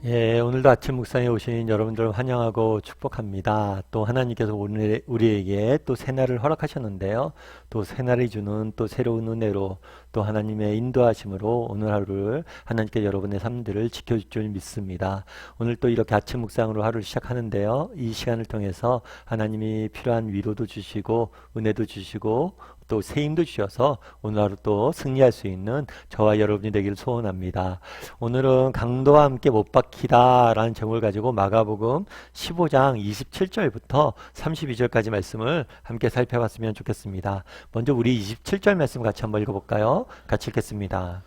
예, 오늘도 아침 묵상에 오신 여러분들 환영하고 축복합니다. 또 하나님께서 오늘 우리에게 또 새날을 허락하셨는데요. 또 새날이 주는 또 새로운 은혜로 또 하나님의 인도하심으로 오늘 하루를 하나님께 여러분의 삶들을 지켜줄 줄 믿습니다. 오늘 또 이렇게 아침 묵상으로 하루를 시작하는데요. 이 시간을 통해서 하나님이 필요한 위로도 주시고 은혜도 주시고 또 새 힘도 주셔서 오늘 하루 또 승리할 수 있는 저와 여러분이 되기를 소원합니다. 오늘은 강도와 함께 못 박히다 라는 제목을 가지고 마가복음 15장 27절부터 32절까지 말씀을 함께 살펴봤으면 좋겠습니다. 먼저 우리 27절 말씀 같이 한번 읽어볼까요? 같이 읽겠습니다.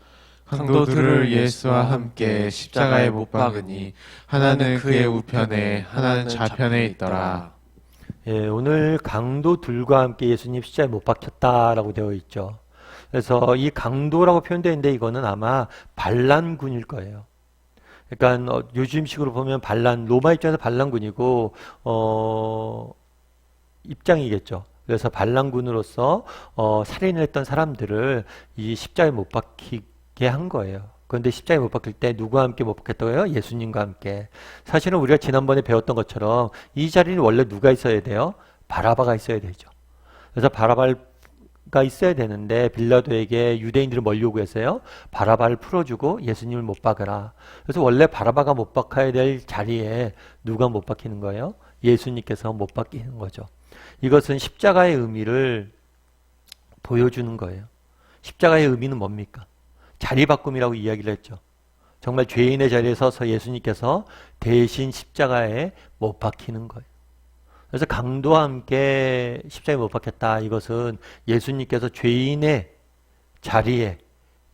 강도들을 예수와 함께 십자가에 못 박으니 하나는 그의 우편에 하나는 좌편에 있더라. 예, 오늘 강도들과 함께 예수님 십자가에 못 박혔다라고 되어 있죠. 그래서 이 강도라고 표현되어 있는데 이거는 아마 반란군일 거예요. 그러니까 요즘식으로 보면 로마 입장에서 반란군이고 입장이겠죠. 그래서 반란군으로서 살인을 했던 사람들을 이 십자가에 못 박히게 한 거예요. 그런데 십자가에 못 박힐 때 누구와 함께 못 박혔다고요? 예수님과 함께. 사실은 우리가 지난번에 배웠던 것처럼 이 자리는 원래 누가 있어야 돼요? 바라바가 있어야 되죠. 그래서 바라바가 있어야 되는데 빌라도에게 유대인들은 뭘 요구했어요? 바라바를 풀어주고 예수님을 못 박으라. 그래서 원래 바라바가 못 박혀야 될 자리에 누가 못 박히는 거예요? 예수님께서 못 박히는 거죠. 이것은 십자가의 의미를 보여주는 거예요. 십자가의 의미는 뭡니까? 자리 바꿈이라고 이야기를 했죠. 정말 죄인의 자리에 서서 예수님께서 대신 십자가에 못 박히는 거예요. 그래서 강도와 함께 십자가에 못 박혔다. 이것은 예수님께서 죄인의 자리에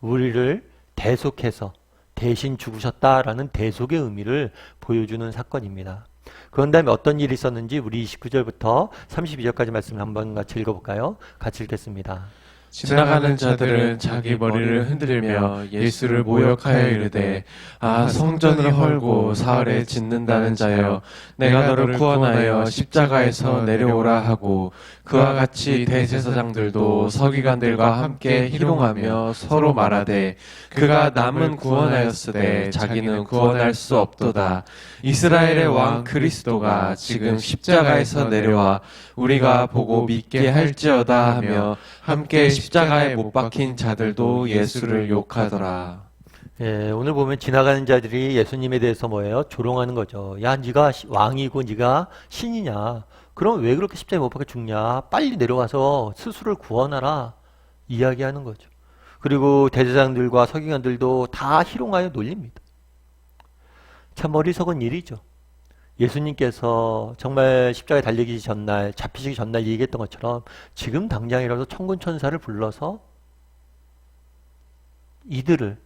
우리를 대속해서 대신 죽으셨다라는 대속의 의미를 보여주는 사건입니다. 그런 다음에 어떤 일이 있었는지 우리 29절부터 32절까지 말씀을 한번 같이 읽어볼까요? 같이 읽겠습니다. 지나가는 자들은 자기 머리를 흔들며 예수를 모욕하여 이르되 성전을 헐고 사흘에 짓는다는 자여 내가 너를 구원하여 십자가에서 내려오라 하고 그와 같이 대제사장들도 서기관들과 함께 희롱하며 서로 말하되 그가 남은 구원하였으되 자기는 구원할 수 없도다. 이스라엘의 왕 그리스도가 지금 십자가에서 내려와 우리가 보고 믿게 할지어다 하며 함께 십자가에 못 박힌 자들도 예수를 욕하더라. 예, 오늘 보면 지나가는 자들이 예수님에 대해서 뭐예요? 조롱하는 거죠. 야, 네가 왕이고 네가 신이냐? 그럼 왜 그렇게 십자가에 못 박혀 죽냐? 빨리 내려와서 스스로를 구원하라. 이야기하는 거죠. 그리고 대제사장들과 서기관들도 다 희롱하여 놀립니다. 참 어리석은 일이죠. 예수님께서 정말 십자가에 달리기 전날, 잡히시기 전날 얘기했던 것처럼 지금 당장이라도 천군 천사를 불러서 이들을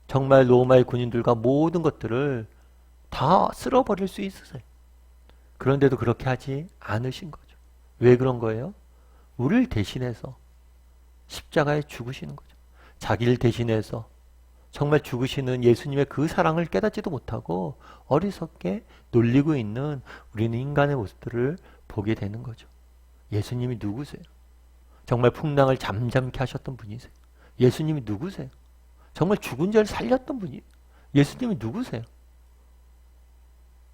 정말 로마의 군인들과 모든 것들을 다 쓸어버릴 수 있으세요. 그런데도 그렇게 하지 않으신 거죠. 왜 그런 거예요? 우리를 대신해서 십자가에 죽으시는 거죠. 자기를 대신해서 정말 죽으시는 예수님의 그 사랑을 깨닫지도 못하고 어리석게 놀리고 있는 우리는 인간의 모습들을 보게 되는 거죠. 예수님이 누구세요? 정말 풍랑을 잠잠케 하셨던 분이세요. 예수님이 누구세요? 정말 죽은 자를 살렸던 분이에요. 예수님이 누구세요?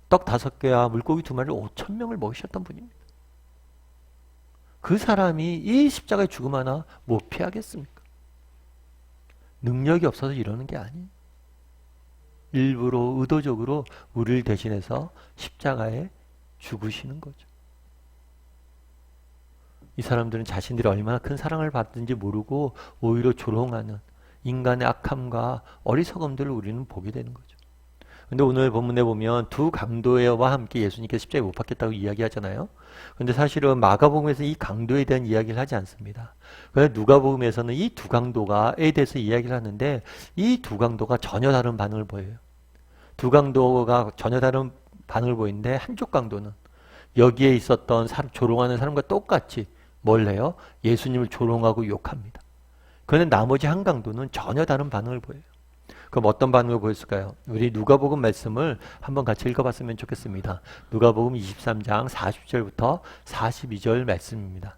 떡 5개와 물고기 2마리를 5,000명을 먹이셨던 분입니다. 그 사람이 이 십자가의 죽음 하나 못 피하겠습니까? 능력이 없어서 이러는 게 아니에요. 일부러 의도적으로 우리를 대신해서 십자가에 죽으시는 거죠. 이 사람들은 자신들이 얼마나 큰 사랑을 받는지 모르고 오히려 조롱하는 인간의 악함과 어리석음들을 우리는 보게 되는 거죠. 근데 오늘 본문에 보면 두 강도와 함께 예수님께서 십자가에 못 박혔다고 이야기하잖아요. 근데 사실은 마가복음에서 이 강도에 대한 이야기를 하지 않습니다. 그래서 누가복음에서는 이 두 강도가에 대해서 이야기를 하는데 이 두 강도가 전혀 다른 반응을 보여요. 두 강도가 전혀 다른 반응을 보이는데 한쪽 강도는 여기에 있었던 조롱하는 사람과 똑같이 뭘 해요? 예수님을 조롱하고 욕합니다. 그런데 나머지 한 강도는 전혀 다른 반응을 보여요. 그럼 어떤 반응을 보였을까요? 우리 누가복음 말씀을 한번 같이 읽어봤으면 좋겠습니다. 누가복음 23장 40절부터 42절 말씀입니다.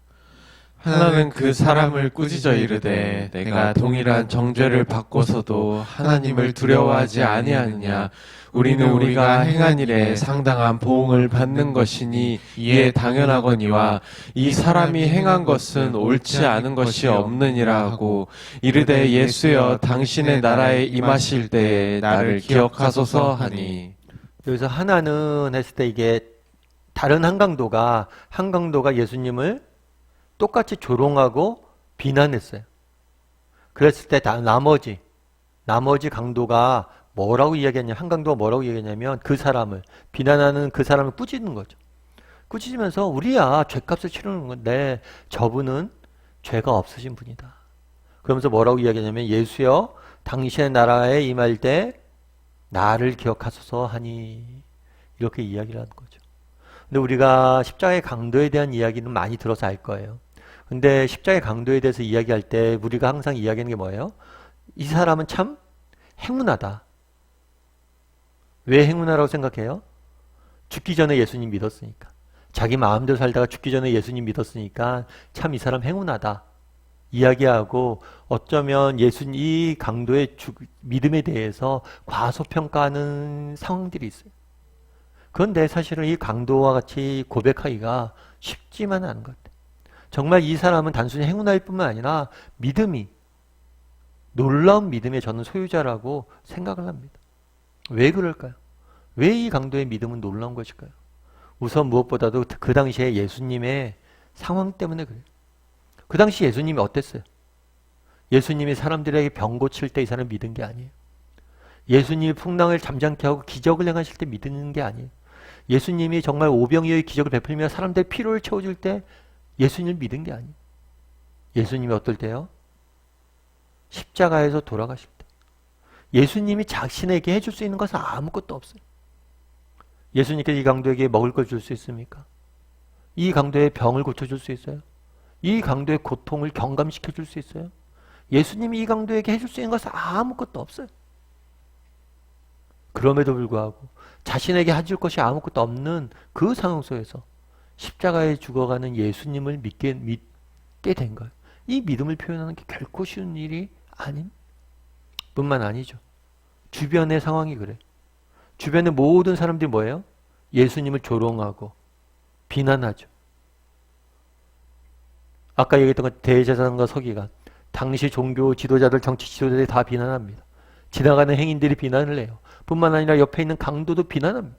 하나는 그 사람을 꾸짖어 이르되 내가 동일한 정죄를 받고서도 하나님을 두려워하지 아니하느냐. 우리는 우리가 행한 일에 상당한 보응을 받는 것이니 이에 당연하거니와 이 사람이 행한 것은 옳지 않은 것이 없느니라 하고 이르되 예수여 당신의 나라에 임하실 때에 나를 기억하소서 하니. 여기서 하나는 했을 때 이게 다른 한강도가 예수님을 똑같이 조롱하고 비난했어요. 그랬을 때 나머지 강도가 뭐라고 이야기했냐면, 한강도가 뭐라고 이야기했냐면 그 사람을 비난하는 그 사람을 꾸짖는 거죠. 꾸짖으면서 우리야 죄값을 치르는 건데 저분은 죄가 없으신 분이다. 그러면서 뭐라고 이야기했냐면 예수여 당신의 나라에 임할 때 나를 기억하소서 하니, 이렇게 이야기를 하는 거죠. 근데 우리가 십자가의 강도에 대한 이야기는 많이 들어서 알 거예요. 근데 십자가의 강도에 대해서 이야기할 때 우리가 항상 이야기하는 게 뭐예요? 이 사람은 참 행운하다. 왜 행운하라고 생각해요? 죽기 전에 예수님 믿었으니까. 자기 마음대로 살다가 죽기 전에 예수님 믿었으니까 참 이 사람 행운하다 이야기하고, 어쩌면 이 강도의 믿음에 대해서 과소평가하는 상황들이 있어요. 그런데 사실은 이 강도와 같이 고백하기가 쉽지만 않은 것 같아요. 정말 이 사람은 단순히 행운할 뿐만 아니라 놀라운 믿음의 저는 소유자라고 생각을 합니다. 왜 그럴까요? 왜 이 강도의 믿음은 놀라운 것일까요? 우선 무엇보다도 그 당시에 예수님의 상황 때문에 그래요. 그 당시 예수님이 어땠어요? 예수님이 사람들에게 병 고칠 때 이 사람을 믿은 게 아니에요. 예수님이 풍랑을 잠잠케 하고 기적을 행하실 때 믿는 게 아니에요. 예수님이 정말 오병이어의 기적을 베풀며 사람들의 피로를 채워줄 때 예수님을 믿은 게 아니에요. 예수님이 어떨 때요? 십자가에서 돌아가실 때. 예수님이 자신에게 해줄 수 있는 것은 아무것도 없어요. 예수님께서 이 강도에게 먹을 걸 줄 수 있습니까? 이 강도의 병을 고쳐줄 수 있어요? 이 강도의 고통을 경감시켜 줄 수 있어요? 예수님이 이 강도에게 해줄 수 있는 것은 아무것도 없어요. 그럼에도 불구하고 자신에게 해줄 것이 아무것도 없는 그 상황 속에서 십자가에 죽어가는 예수님을 믿게 된 거예요. 이 믿음을 표현하는 게 결코 쉬운 일이 아닌 뿐만 아니죠. 주변의 상황이 그래. 주변의 모든 사람들이 뭐예요? 예수님을 조롱하고 비난하죠. 아까 얘기했던 것 대제사장과 서기관, 당시 종교 지도자들, 정치 지도자들이 다 비난합니다. 지나가는 행인들이 비난을 해요. 뿐만 아니라 옆에 있는 강도도 비난합니다.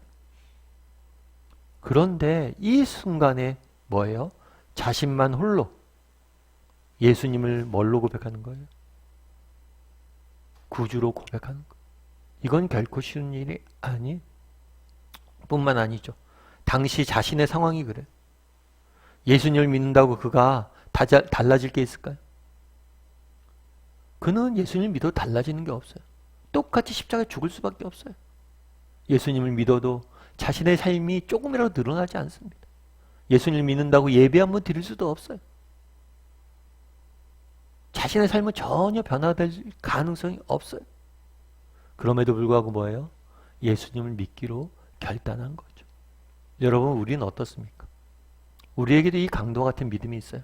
그런데 이 순간에 뭐예요? 자신만 홀로 예수님을 뭘로 고백하는 거예요? 구주로 고백하는 거예요. 이건 결코 쉬운 일이 아니 뿐만 아니죠. 당시 자신의 상황이 그래. 예수님을 믿는다고 그가 달라질 게 있을까요? 그는 예수님을 믿어도 달라지는 게 없어요. 똑같이 십자가에 죽을 수밖에 없어요. 예수님을 믿어도 자신의 삶이 조금이라도 늘어나지 않습니다. 예수님을 믿는다고 예배 한번 드릴 수도 없어요. 자신의 삶은 전혀 변화될 가능성이 없어요. 그럼에도 불구하고 뭐예요? 예수님을 믿기로 결단한 거죠. 여러분, 우리는 어떻습니까? 우리에게도 이 강도와 같은 믿음이 있어요.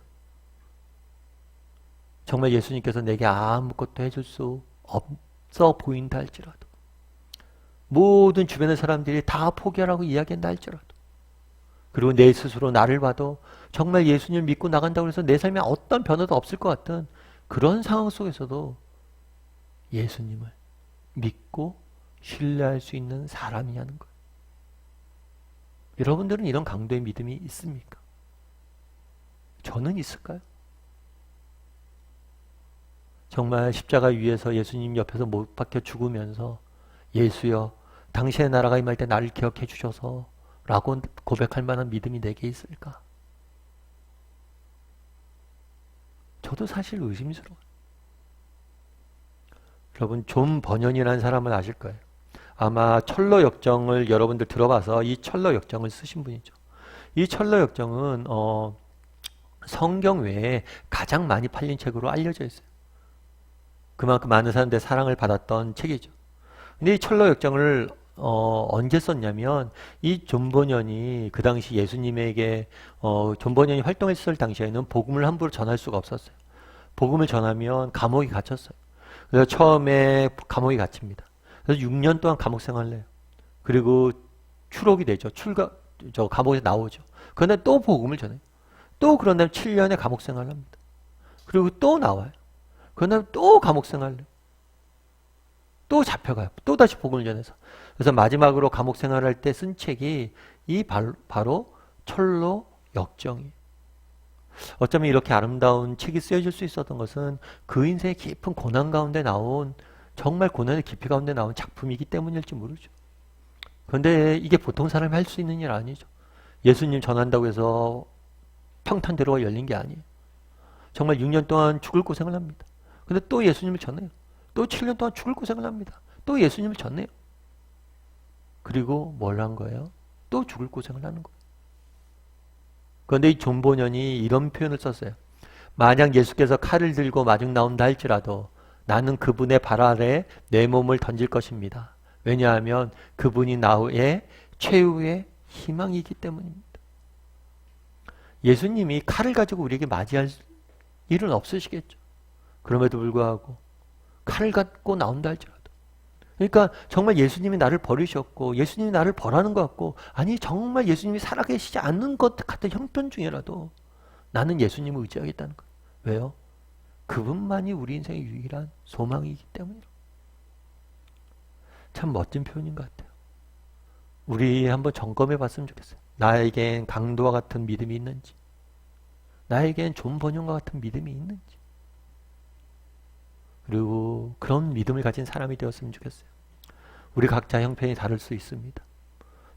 정말 예수님께서 내게 아무것도 해줄 수 없어 보인다 할지라도, 모든 주변의 사람들이 다 포기하라고 이야기한다 할지라도, 그리고 내 스스로 나를 봐도 정말 예수님을 믿고 나간다고 해서 내 삶에 어떤 변화도 없을 것 같은 그런 상황 속에서도 예수님을 믿고 신뢰할 수 있는 사람이냐는 거예요. 여러분들은 이런 강도의 믿음이 있습니까? 저는 있을까요? 정말 십자가 위에서 예수님 옆에서 못 박혀 죽으면서 예수여 당신의 나라가 임할 때 나를 기억해 주셔서 라고 고백할 만한 믿음이 내게 있을까? 저도 사실 의심스러워요. 여러분, 존 버년이라는 사람을 아실 거예요. 아마 철로 역정을 여러분들 들어봐서 이 철로 역정을 쓰신 분이죠. 이 철로 역정은 성경 외에 가장 많이 팔린 책으로 알려져 있어요. 그만큼 많은 사람들의 사랑을 받았던 책이죠. 근데 이 철로 역정을 언제 썼냐면 이 존 버년이 그 당시 예수님에게 존 버년이 활동했을 당시에는 복음을 함부로 전할 수가 없었어요. 복음을 전하면 감옥에 갇혔어요. 그래서 처음에 감옥에 갇힙니다. 그래서 6년 동안 감옥 생활을 해요. 그리고 추록이 되죠. 감옥에서 나오죠. 그런데 또 복음을 전해요. 또 그런 다음에 7년의 감옥 생활을 합니다. 그리고 또 나와요. 그런 다음에 또 감옥 생활을 해요. 또 잡혀가요. 또 다시 복음을 전해서. 그래서 마지막으로 감옥 생활할 때 쓴 책이 바로 철로 역정이에요. 어쩌면 이렇게 아름다운 책이 쓰여질 수 있었던 것은 그 인생의 깊은 고난 가운데 나온, 정말 고난의 깊이 가운데 나온 작품이기 때문일지 모르죠. 그런데 이게 보통 사람이 할 수 있는 일 아니죠. 예수님 전한다고 해서 평탄대로가 열린 게 아니에요. 정말 6년 동안 죽을 고생을 합니다. 근데 또 예수님을 전해요. 또 7년 동안 죽을 고생을 합니다. 또 예수님을 전해요. 그리고 뭘 한 거예요? 또 죽을 고생을 하는 거예요. 그런데 이 존 버년이 이런 표현을 썼어요. 만약 예수께서 칼을 들고 마중 나온다 할지라도 나는 그분의 발 아래에 내 몸을 던질 것입니다. 왜냐하면 그분이 나의 최후의 희망이기 때문입니다. 예수님이 칼을 가지고 우리에게 맞이할 일은 없으시겠죠. 그럼에도 불구하고 칼을 갖고 나온다 할지라도, 그러니까 정말 예수님이 나를 버리셨고 예수님이 나를 벌하는 것 같고, 아니 정말 예수님이 살아계시지 않는 것 같은 형편 중이라도 나는 예수님을 의지하겠다는 거예요. 왜요? 그분만이 우리 인생의 유일한 소망이기 때문이에요. 참 멋진 표현인 것 같아요. 우리 한번 점검해 봤으면 좋겠어요. 나에겐 강도와 같은 믿음이 있는지, 나에겐 존 버년과 같은 믿음이 있는지, 그리고 그런 믿음을 가진 사람이 되었으면 좋겠어요. 우리 각자 형편이 다를 수 있습니다.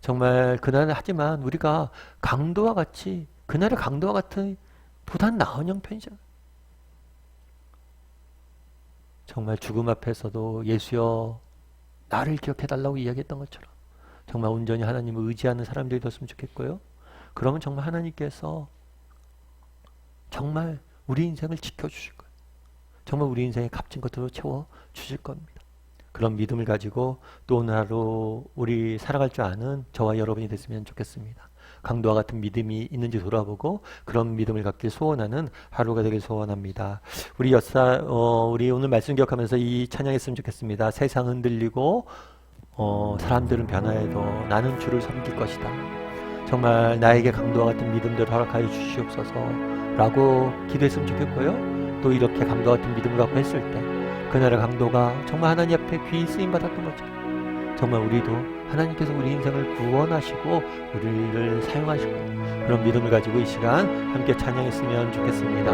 정말 그날은, 하지만 우리가 강도와 같이, 그날의 강도와 같은 보다 나은 형편이잖아요. 정말 죽음 앞에서도 예수여 나를 기억해달라고 이야기했던 것처럼 정말 온전히 하나님을 의지하는 사람들이 되었으면 좋겠고요. 그러면 정말 하나님께서 정말 우리 인생을 지켜주실 거예요. 정말 우리 인생에 값진 것들로 채워주실 겁니다. 그런 믿음을 가지고 또 오늘 하루 우리 살아갈 줄 아는 저와 여러분이 됐으면 좋겠습니다. 강도와 같은 믿음이 있는지 돌아보고 그런 믿음을 갖길 소원하는 하루가 되길 소원합니다. 우리 오늘 말씀 기억하면서 이 찬양했으면 좋겠습니다. 세상 흔들리고 사람들은 변화해도 나는 주를 섬길 것이다. 정말 나에게 강도와 같은 믿음들을 허락하여 주시옵소서 라고 기도했으면 좋겠고요. 또 이렇게 강도와 같은 믿음을 갖고 했을 때 그날의 강도가 정말 하나님 앞에 귀히 쓰임받았던 것처럼 정말 우리도 하나님께서 우리 인생을 구원하시고 우리를 사용하시고 그런 믿음을 가지고 이 시간 함께 찬양했으면 좋겠습니다.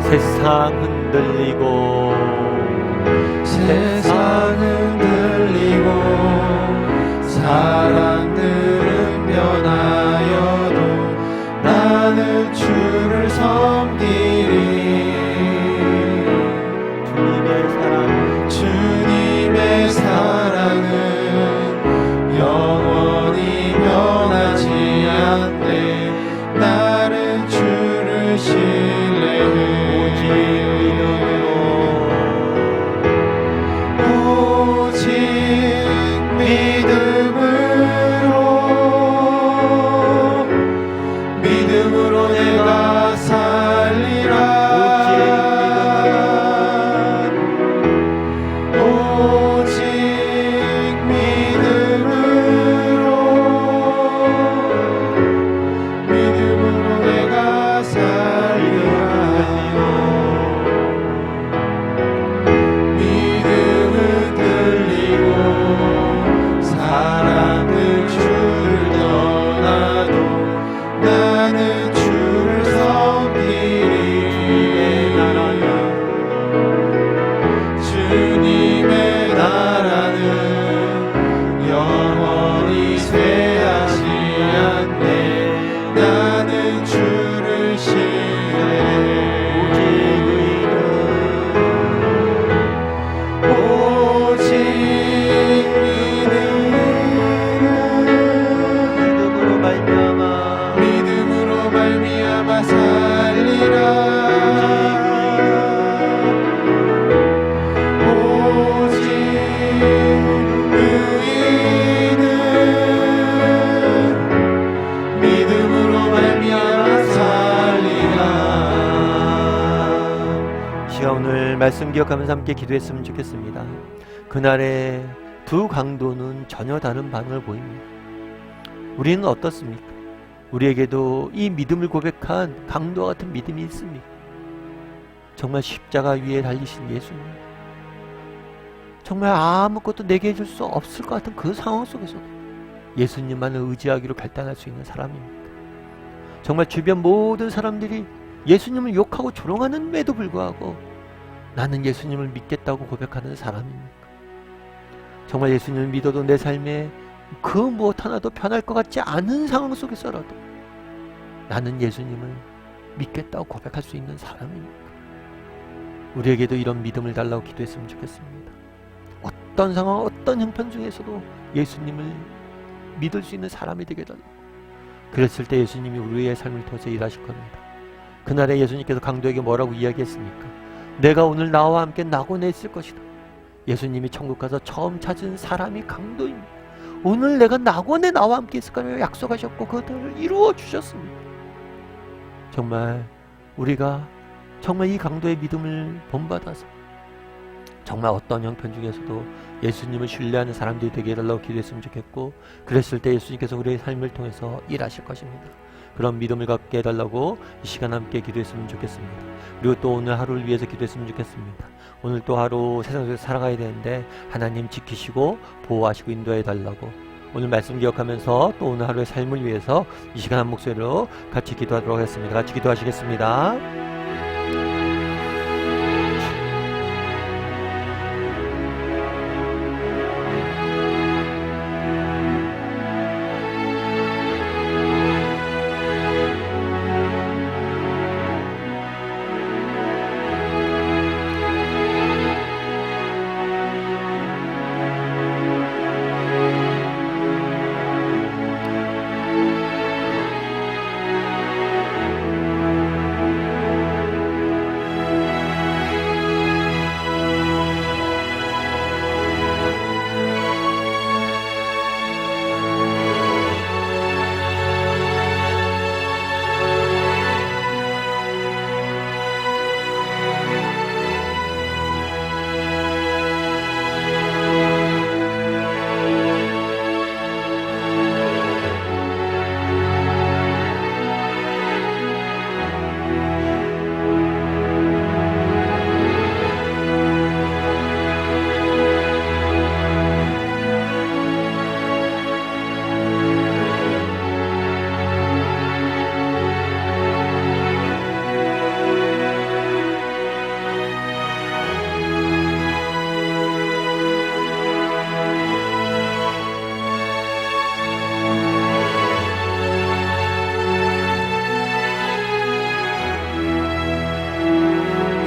세상 흔들리고 사람들은 변하여도 나는 주를 섬기리. 주님의 사랑은 영원히 변하지 않네. 나는 주를 신뢰해. 오직 믿음으로 내가 살리라. 오직 기억하면서 함께 기도했으면 좋겠습니다. 그날의 두 강도는 전혀 다른 반응을 보입니다. 우리는 어떻습니까? 우리에게도 이 믿음을 고백한 강도와 같은 믿음이 있습니까? 정말 십자가 위에 달리신 예수님, 정말 아무것도 내게 해줄 수 없을 것 같은 그 상황 속에서도 예수님만을 의지하기로 결단할 수 있는 사람입니까? 정말 주변 모든 사람들이 예수님을 욕하고 조롱하는데도 불구하고 나는 예수님을 믿겠다고 고백하는 사람입니까? 정말 예수님을 믿어도 내 삶에 그 무엇 하나도 변할 것 같지 않은 상황 속에서라도 나는 예수님을 믿겠다고 고백할 수 있는 사람입니까? 우리에게도 이런 믿음을 달라고 기도했으면 좋겠습니다. 어떤 상황, 어떤 형편 중에서도 예수님을 믿을 수 있는 사람이 되게 달라고. 그랬을 때 예수님이 우리의 삶을 통해서 일하실 겁니다. 그날에 예수님께서 강도에게 뭐라고 이야기했습니까? 내가 오늘 나와 함께 낙원에 있을 것이다. 예수님이 천국 가서 처음 찾은 사람이 강도입니다. 오늘 내가 낙원에 나와 함께 있을 거라고 약속하셨고 그것을 이루어 주셨습니다. 정말 우리가 정말 이 강도의 믿음을 본받아서 정말 어떤 형편 중에서도 예수님을 신뢰하는 사람들이 되게 해달라고 기도했으면 좋겠고, 그랬을 때 예수님께서 우리의 삶을 통해서 일하실 것입니다. 그런 믿음을 갖게 해달라고 이 시간 함께 기도했으면 좋겠습니다. 그리고 또 오늘 하루를 위해서 기도했으면 좋겠습니다. 오늘 또 하루 세상 속에서 살아가야 되는데 하나님 지키시고 보호하시고 인도해 달라고 오늘 말씀 기억하면서 또 오늘 하루의 삶을 위해서 이 시간 한 목소리로 같이 기도하도록 하겠습니다. 같이 기도하시겠습니다.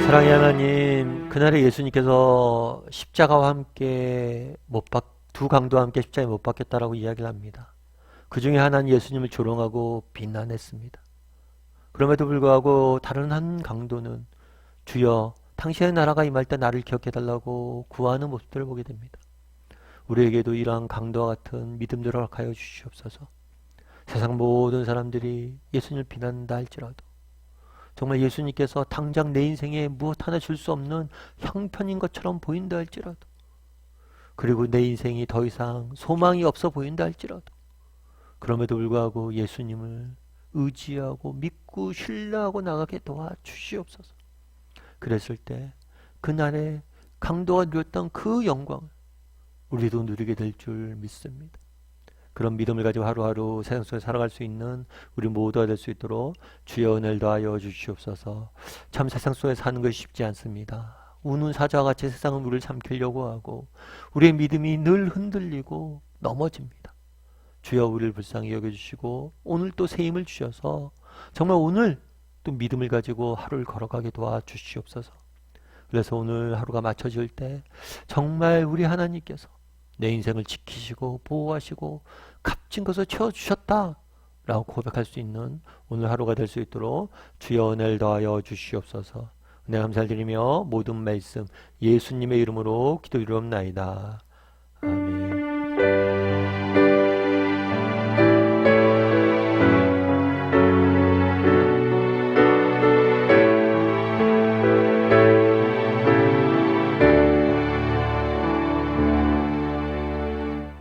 사랑의 하나님, 그날에 예수님께서 십자가와 함께 두 강도와 함께 십자가에 못 박혔다라고 이야기를 합니다. 그 중에 하나는 예수님을 조롱하고 비난했습니다. 그럼에도 불구하고 다른 한 강도는 주여 당신의 나라가 임할 때 나를 기억해달라고 구하는 모습들을 보게 됩니다. 우리에게도 이러한 강도와 같은 믿음들을 허락하여 주시옵소서. 세상 모든 사람들이 예수님을 비난한다 할지라도 정말 예수님께서 당장 내 인생에 무엇 하나 줄 수 없는 형편인 것처럼 보인다 할지라도, 그리고 내 인생이 더 이상 소망이 없어 보인다 할지라도, 그럼에도 불구하고 예수님을 의지하고 믿고 신뢰하고 나가게 도와주시옵소서. 그랬을 때 그날의 강도가 누렸던 그 영광을 우리도 누리게 될 줄 믿습니다. 그런 믿음을 가지고 하루하루 세상 속에 살아갈 수 있는 우리 모두가 될 수 있도록 주여 은혜를 더하여 주시옵소서. 참 세상 속에 사는 것이 쉽지 않습니다. 우는 사자와 같이 세상은 우리를 삼키려고 하고 우리의 믿음이 늘 흔들리고 넘어집니다. 주여 우리를 불쌍히 여겨주시고 오늘 또 새 힘을 주셔서 정말 오늘 또 믿음을 가지고 하루를 걸어가게 도와주시옵소서. 그래서 오늘 하루가 맞춰질 때 정말 우리 하나님께서 내 인생을 지키시고 보호하시고 값진 것을 채워주셨다 라고 고백할 수 있는 오늘 하루가 될 수 있도록 주여 은혜를 더하여 주시옵소서. 은혜 감사드리며 모든 말씀 예수님의 이름으로 기도드리옵나이다. 아멘.